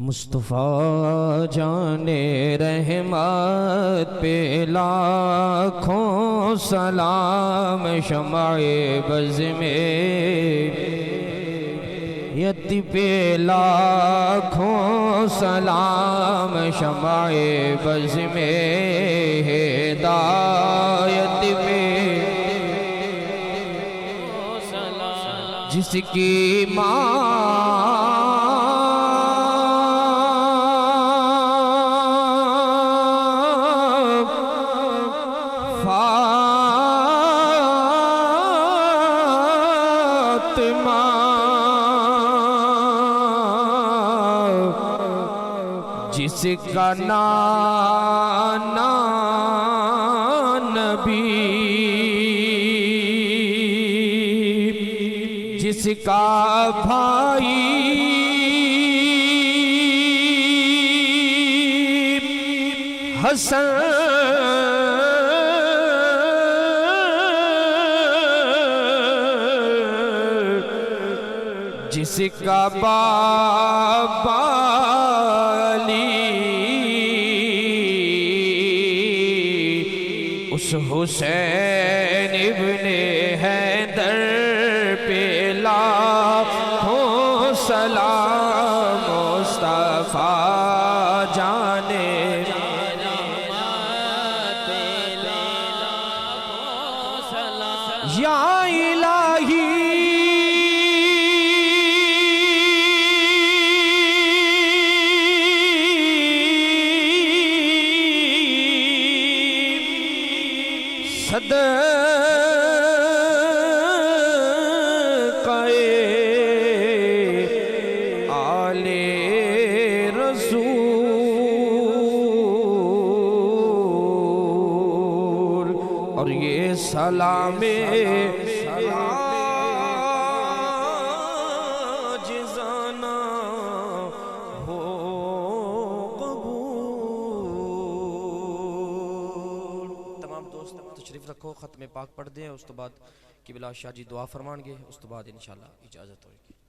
مصطفیٰ جان رحمت پہ لاکھوں سلام، شمع بز میں یت پہ لاکھوں سلام، شمع بز میں ہدایت پہ جس کی جس کا نانا نبی، جس کا بھائی حسن، جس کا بابا اس حسین ابن حیدر پہ لاکھوں سلام، مصطفیٰ جان یا الہی صدقہ آل رسول، اور یہ سلام جزانا ہو قبول۔ تمام دوست تشریف رکھو، ختم پاک پڑھ دیں، اس تو بعد قبلہ شاہ جی دعا فرمان گے، اس تو بعد انشاءاللہ اجازت ہوگی۔